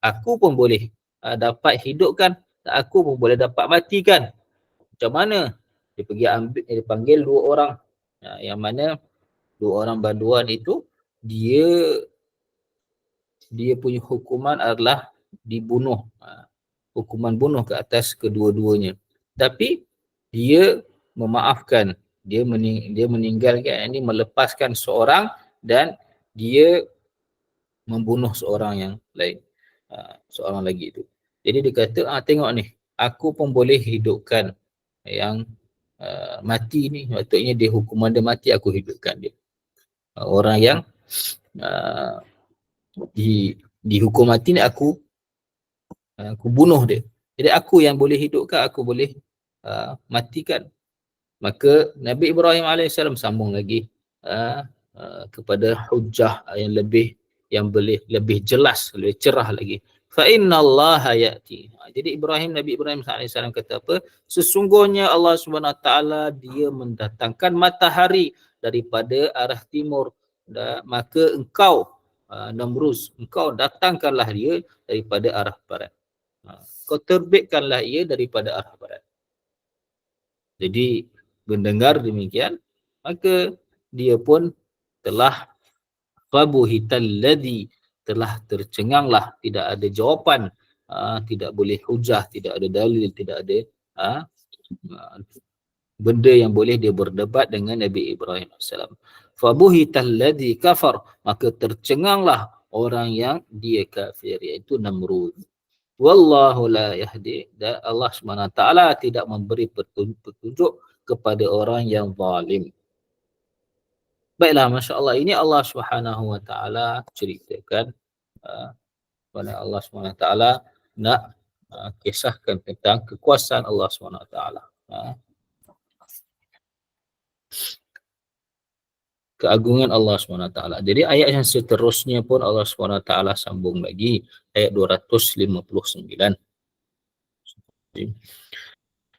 aku pun boleh dapat hidupkan, aku pun boleh dapat matikan. Macam mana? Dia pergi dia panggil 2 orang, yang mana 2 orang banduan itu dia punya hukuman adalah dibunuh, hukuman bunuh ke atas kedua-duanya. Tapi dia memaafkan, dia meninggalkan, ini melepaskan seorang dan dia membunuh seorang yang lain, seorang lagi itu. Jadi dia kata, tengok ni, aku pun boleh hidupkan yang mati ni, maksudnya dia hukuman dia mati, aku hidupkan dia. Orang yang dihukum mati ni aku bunuh dia. Jadi aku yang boleh hidupkan, aku boleh matikan. Maka Nabi Ibrahim alaihissalam sambung lagi kepada hujah yang lebih jelas, lebih cerah lagi. Fa innallaha ya'ti. Jadi Nabi Ibrahim alaihissalam kata apa? Sesungguhnya Allah Subhanahu wa taala dia mendatangkan matahari daripada arah timur. Maka engkau Namrud, engkau datangkanlah dia daripada arah barat. Kau terbitkanlah ia daripada arah barat. Jadi mendengar demikian, maka dia pun telah fabuhital ladzi, telah tercenganglah, tidak ada jawapan, tidak boleh hujah, tidak ada dalil, tidak ada benda yang boleh dia berdebat dengan Nabi Ibrahim AS. Fabuhital ladzi kafar, maka tercenganglah orang yang dia kafir, iaitu Namrud. Wallahu la yahdi, dan Allah SWT tidak memberi petunjuk kepada orang yang zalim. Baiklah, Masya Allah, ini Allah SWT ceritakan pada Allah SWT nak kisahkan tentang kekuasaan Allah SWT. Keagungan Allah SWT. Jadi ayat yang seterusnya pun Allah SWT sambung lagi, ayat 259.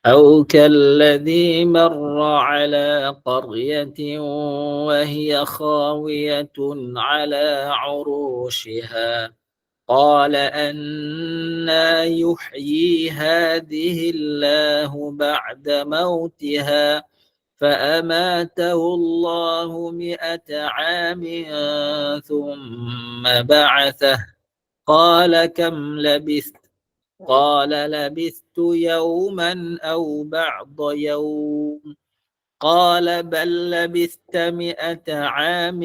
أو كالذي مر على قرية وهي خاوية على عروشها قال أنى يحيي هذه الله بعد موتها فأماته الله 100 عام ثم بعثه قال كم لبثت قال لبثت يوما أو بعض يوم قال بل لبثت 100 عام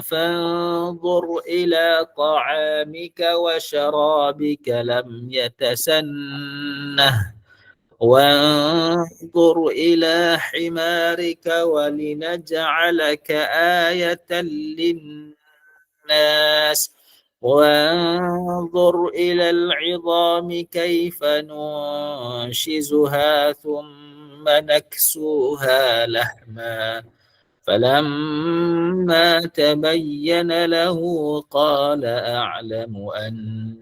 فانظر إلى طعامك وشرابك لم يتسنه وانظر إلى حمارك ولنجعلك آية للناس وانظر إلى العظام كيف ننشزها ثم نكسوها لحما فلما تبين له قال أعلم أن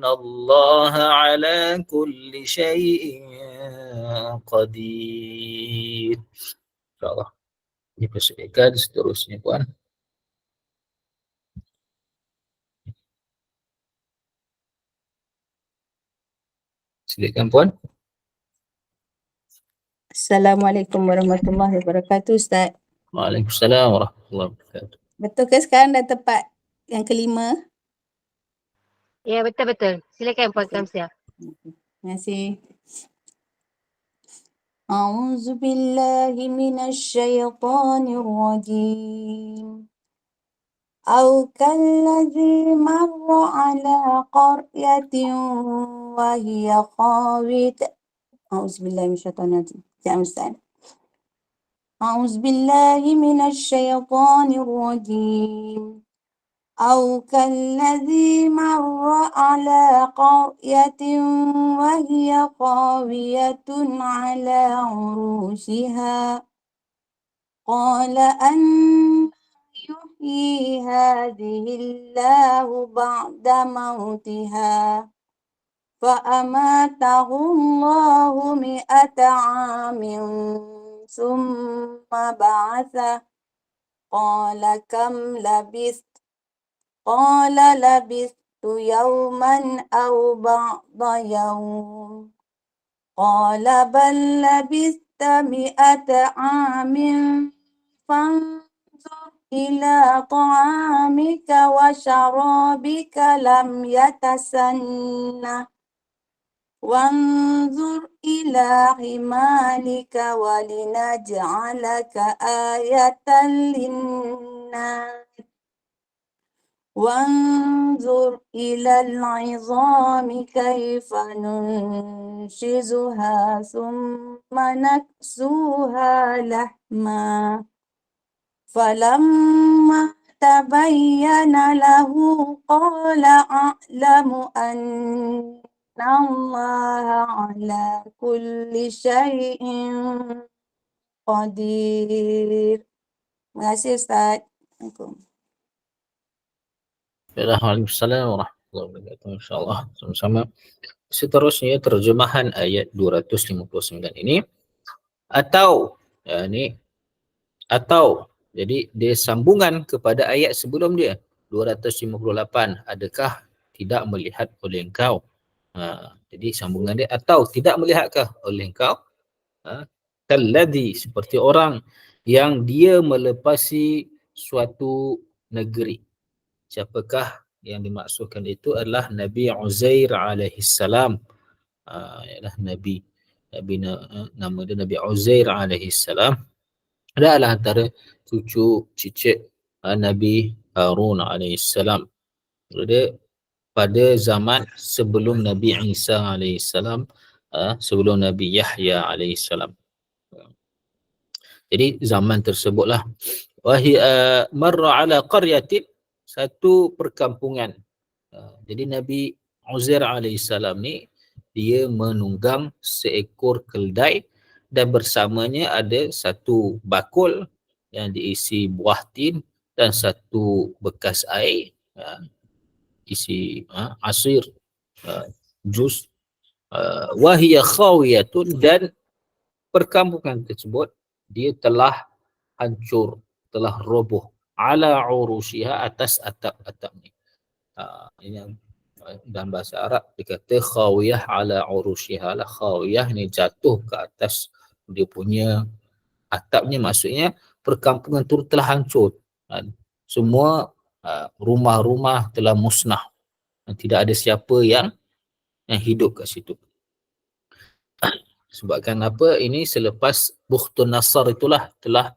الله على كل شيء قدير. InsyaAllah dipersilakan seterusnya Puan. Silakan Puan. Assalamualaikum warahmatullahi wabarakatuh, Ustaz. Waalaikumsalam warahmatullahi wabarakatuh. Betul ke sekarang dah tepat yang kelima? Ya, betul-betul. Silakan Puan Kamsiah. Terima kasih. A'udzu billahi minasyaitonir rajim. Au kalladzi marra ala qaryatin wa hiya khawiyatun. A'udzu billahi minasyaitonir rajim. Ya Ustaz. أعوذ بالله من الشيطان الرجيم أو كالذي مر على قرية وهي خاوية على عروشها قال أن يحيي هذه الله بعد موتها فأماته الله 100 عام ثم بعثه قال كم لبثت قال لبثت يوما أو بعض يوم قال بل لبثت 100 عام فانظر إلى طعامك وشرابك لم يتسنه وانظر إلى حمارك ولنجعلك آية للناس وانظر إلى العظام كيف ننشزها ثم نكسوها لحما فلما تبين له قال أعلم أن الله على كل شيء قدير. Terima kasih Ustaz. Assalamualaikum. Waalaikumsalam warahmatullahi wabarakatuh. InsyaAllah sama-sama. Seterusnya terjemahan ayat 259 ini. Atau, ini atau, jadi dia sambungan kepada ayat sebelum dia 258. Adakah tidak melihat oleh engkau? Jadi sambungan dia, atau tidak melihatkah oleh engkau? Kalladhi, seperti orang yang dia melepasi suatu negeri. Siapakah yang dimaksudkan itu adalah Nabi Uzair alaihissalam. Ialah Nabi nama dia Nabi Uzair alaihissalam. Adalah antara cucu cicit Nabi Harun alaihissalam. pada zaman sebelum Nabi Isa alaihissalam, sebelum Nabi Yahya alaihissalam. Jadi zaman tersebutlah marra ala qaryatin, satu perkampungan. Jadi Nabi Uzair alaihissalam ni dia menunggang seekor keldai dan bersamanya ada satu bakul yang diisi buah tin dan satu bekas air isi asir jus, wahiyya khawiyatun, dan perkampungan tersebut dia telah hancur, telah roboh, ala urushiha, atas atap-atap ni. Ini yang dalam bahasa Arab dikata khawiyah ala urushiha lah. Khawiyah ni jatuh ke atas dia punya atapnya, maksudnya perkampungan tu telah hancur. Semua rumah-rumah telah musnah. Tidak ada siapa yang hidup kat situ. Sebabkan apa? Ini selepas Bukhtun Nasr itulah telah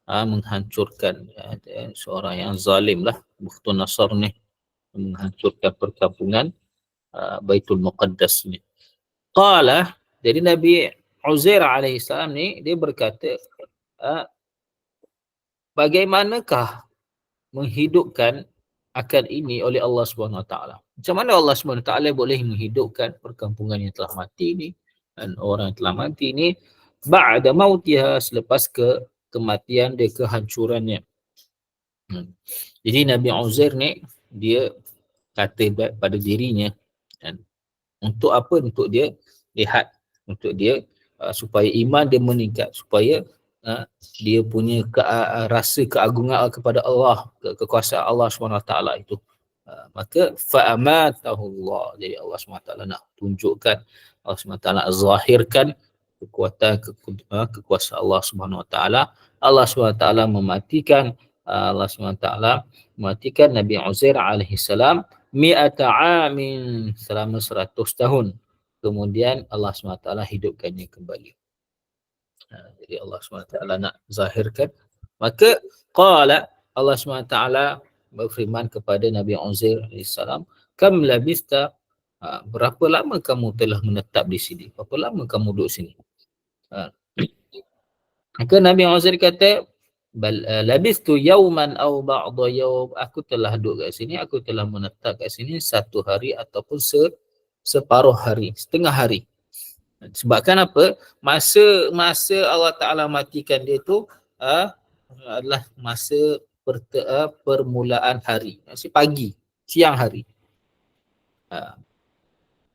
menghancurkan, seorang yang zalim lah Bukhtun Nasr ni, menghancurkan perkampungan Baitul Muqaddas ni. Qala, jadi Nabi Uzair alaihissalam ni dia berkata, bagaimanakah menghidupkan akan ini oleh Allah Subhanahu Wa Taala? Macam mana Allah Subhanahu Wa Taala boleh menghidupkan perkampungan yang telah mati ni dan orang yang telah mati ni ba'da mautiha, selepas kematian dia, kehancurannya. Jadi Nabi Uzair ni dia kata pada dirinya, kan, untuk apa? Untuk dia lihat, untuk dia supaya iman dia meningkat, supaya dia punya rasa keagungan kepada Allah, kekuasaan Allah SWT itu. Maka fa'amatahu Allah, jadi Allah SWT nak tunjukkan, Allah SWT nak zahirkan kekuatan kekuasaan Allah SWT. Allah SWT mematikan Nabi Uzair alaihissalam mi'ata amin, selama 100 tahun. Kemudian Allah SWT hidupkannya kembali. Jadi Allah SWT nak zahirkan. Maka qala, Allah SWT berfirman kepada Nabi Uzair alaihissalam, kam labista, berapa lama kamu telah menetap di sini? Berapa lama kamu duduk sini? Maka Nabi Uzair kata, labistu yauman aw ba'da yaum, aku telah duduk kat sini, aku telah menetap kat sini 1 hari ataupun separuh hari, setengah hari. Sebabkan apa? Masa Allah Ta'ala matikan dia tu adalah masa permulaan hari, maksud pagi, siang hari.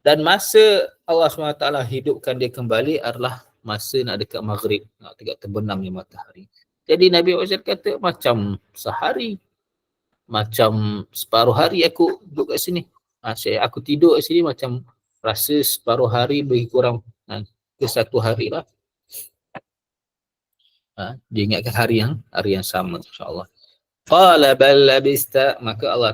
Dan masa Allah SWT hidupkan dia kembali adalah masa nak dekat maghrib, nak dekat terbenamnya matahari. Jadi Nabi Uzair kata, macam sehari, macam separuh hari aku duduk kat sini. Aku tidur kat sini macam rasa separuh hari lebih kurang ke 1 hari lah. Dia ingatkan hari yang sama, insyaAllah. Qala bal labista, maka Allah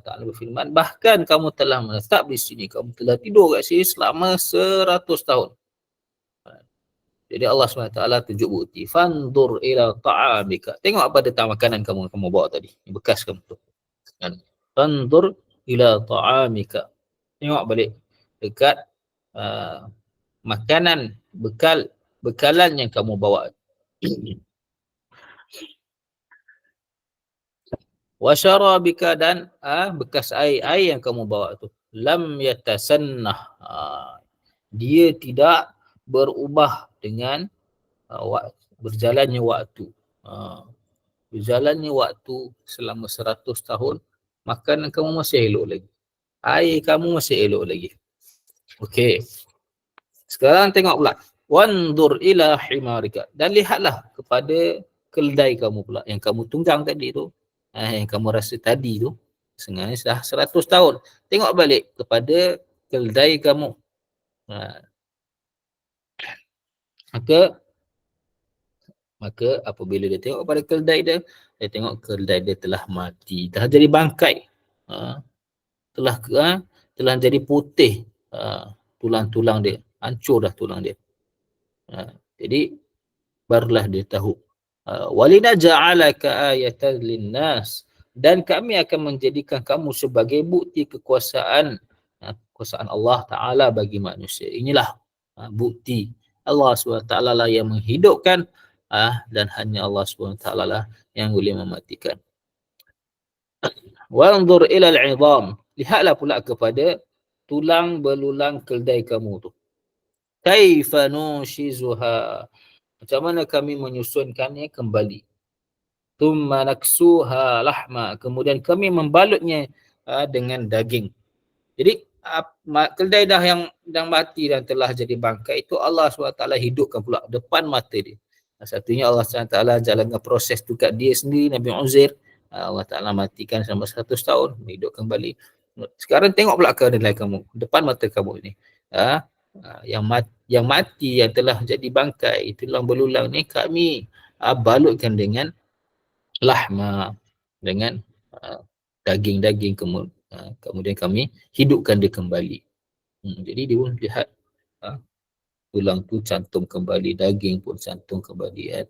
Ta'ala berfirman, bahkan kamu telah menetap di sini, kamu telah tidur kat sini selama 100 tahun. Jadi Allah SWT tunjuk bukti, fandur ila ta'amika, tengok apa datang makanan kamu bawa tadi, bekas kamu tu. Fandur ila ta'amika, tengok balik dekat makanan, bekalan yang kamu bawa. Wa syarabika, dan bekas air yang kamu bawa tu, lam yatasannah, dia tidak berubah dengan berjalannya waktu. Berjalannya waktu selama 100 tahun, makanan kamu masih elok lagi, air kamu masih elok lagi. Okey. Sekarang tengok pula, wandur ila himarika, dan lihatlah kepada keldai kamu pula yang kamu tunggang tadi tu, yang kamu rasa tadi tu, sebenarnya dah 100 tahun. Tengok balik kepada keldai kamu. Maka apabila dia tengok pada keldai dia tengok keldai dia telah mati, telah jadi bangkai, telah jadi putih, tulang-tulang dia, hancur dah tulang dia. Jadi barulah dia tahu, walina ja'alaka ayatan linnas, dan kami akan menjadikan kamu sebagai bukti kekuasaan kekuasaan Allah Ta'ala bagi manusia. Inilah bukti Allah SWT lah yang menghidupkan dan hanya Allah SWT lah yang boleh mematikan. Wanzur ila al-'idham, lihatlah pula kepada tulang belulang keldai kamu tu. Kaifa nushizuha, macam mana kami menyusunkannya kembali. Thumma naksuha lahma, kemudian kami membalutnya dengan daging. Jadi keldai dah yang mati dan telah jadi bangkai itu Allah SWT hidupkan pula depan mata dia. Satunya Allah SWT jalankan proses tu kat dia sendiri, Nabi Uzair. Allah Ta'ala matikan selama 100 tahun, hidupkan kembali. Sekarang tengok pula keadaan kamu, depan mata kamu ni. Yang mati, yang telah jadi bangkai, tulang belulang ni kami balutkan dengan lahma, dengan daging-daging, kemudian kami hidupkan dia kembali. Jadi dia pun lihat tulang tu cantum kembali, daging pun cantum kembali,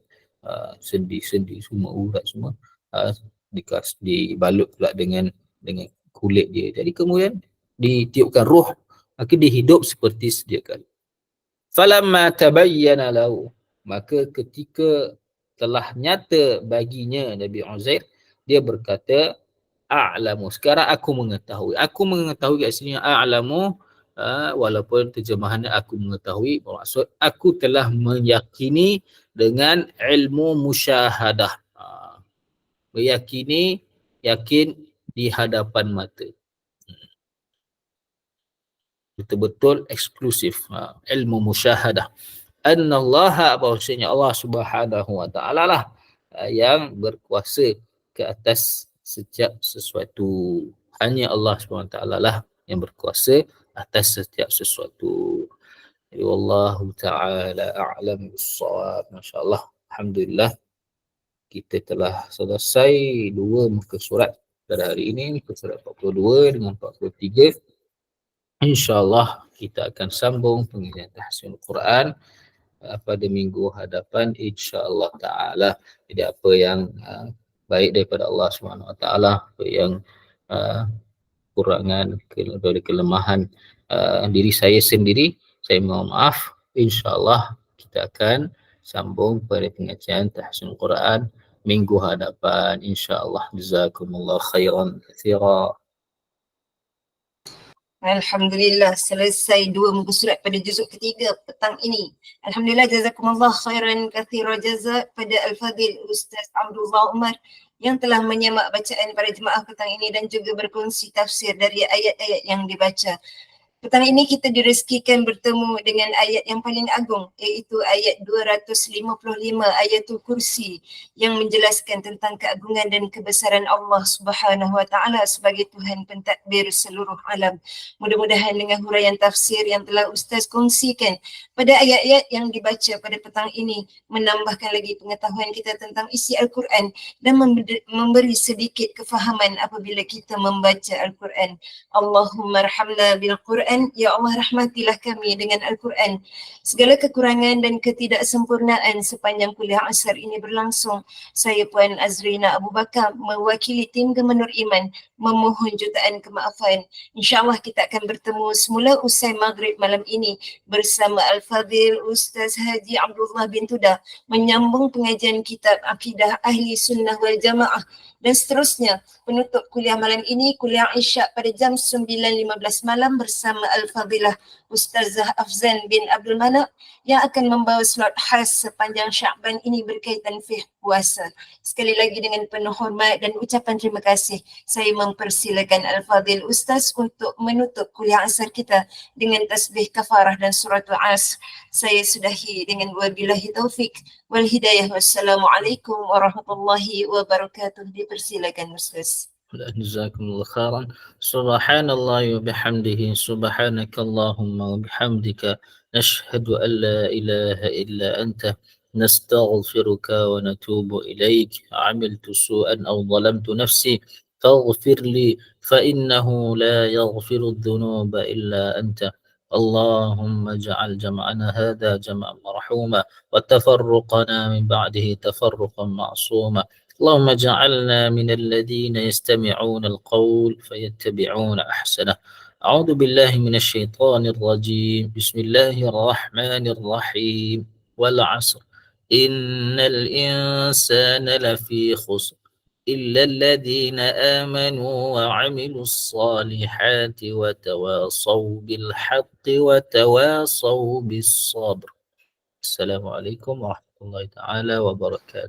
sendi-sendi semua, urat semua dibalut pula dengan kulit dia. Jadi kemudian ditiupkan roh, maka dia hidup seperti sedia kala. Falamma tabayyana lahu, maka ketika telah nyata baginya Nabi Uzair, dia berkata, a'lamu, sekarang aku mengetahui. Aku mengetahui kat sini a'lamu, walaupun terjemahannya aku mengetahui, bermaksud aku telah meyakini dengan ilmu musyahadah. Meyakini, yakin di hadapan mata. Betul-betul eksklusif, ilmu musyahadah. Annallaha, bahawasanya Allah Subhanahu wa ta'ala lah yang berkuasa ke atas setiap sesuatu. Hanya Allah Subhanahu wa ta'ala lah yang berkuasa atas setiap sesuatu. Jadi wallahu ta'ala a'lam bis-shawab. Masya-Allah, alhamdulillah kita telah selesai 2 muka surat pada hari ini, muka surat 42 dengan 43. InsyaAllah kita akan sambung pengajian tahsin Al-Quran pada minggu hadapan, insya-Allah ta'ala. Jadi apa yang baik daripada Allah SWT, apa yang kurangan dari kelemahan diri saya sendiri, saya mohon maaf. InsyaAllah kita akan sambung pada pengajian tahsin Al-Quran minggu hadapan, insya-Allah. Jazakumullah khairan katsira. Alhamdulillah, selesai 2 muka surat pada juzuk ketiga petang ini. Alhamdulillah, jazakumullah khairan katsira jazak pada Al-Fadhil Ustaz Abdullah Umar yang telah menyemak bacaan para jemaah petang ini dan juga berkongsi tafsir dari ayat-ayat yang dibaca. Petang ini kita direzekikan bertemu dengan ayat yang paling agung, iaitu ayat 255, ayatul kursi, yang menjelaskan tentang keagungan dan kebesaran Allah Subhanahu wa ta'ala sebagai Tuhan pentadbir seluruh alam. Mudah-mudahan dengan huraian tafsir yang telah Ustaz kongsikan pada ayat-ayat yang dibaca pada petang ini menambahkan lagi pengetahuan kita tentang isi Al-Quran dan memberi sedikit kefahaman apabila kita membaca Al-Quran. Allahumma arhamna bil-Quran, ya Allah rahmatilah kami dengan Al-Quran. Segala kekurangan dan ketidaksempurnaan sepanjang kuliah asar ini berlangsung, saya Puan Azrina Abu Bakar mewakili tim Gemenur Iman memohon jutaan kemaafan. InsyaAllah kita akan bertemu semula usai maghrib malam ini bersama Al-Fadhil Ustaz Haji Abdullah bin Tuda menyambung pengajian kitab Akidah Ahli Sunnah wal Jamaah, dan seterusnya penutup kuliah malam ini kuliah Isyak pada jam 9.15 malam bersama Al-Fadhilah Ustazah Afzan bin Abdul Manak yang akan membawa slot khas sepanjang Sya'ban ini berkaitan fiqh puasa. Sekali lagi dengan penuh hormat dan ucapan terima kasih, saya mempersilakan Al-Fadhil Ustaz untuk menutup kuliah asar kita dengan tasbih kafarah dan suratul Asr. Saya sudahi dengan wabillahi taufik wal hidayah. Wassalamualaikum warahmatullahi wabarakatuh. Dipersilakan Ustaz. Jazakumullah khairan. Subhanallah wa bihamdihi, subhanakallahumma wa bihamdika, nashhadu an la ilaha illa anta, nastaghfiruka wa natubu ilaik. Amiltu su'an aw zalamtu nafsi faghfir li fa innahu la yaghfiru dhunuba illa anta. اللهم اجعل جمعنا هذا جمعا مرحوما وتفرقنا من بعده تفرقا معصوما. اللهم اجعلنا من الذين يستمعون القول فيتبعون أحسنه. أعوذ بالله من الشيطان الرجيم. بسم الله الرحمن الرحيم. والعصر إن الإنسان لفي خسر إلا الذين آمنوا وعملوا الصالحات وتواصوا بالحق وتواصوا بالصبر. السلام عليكم ورحمة الله تعالى وبركاته.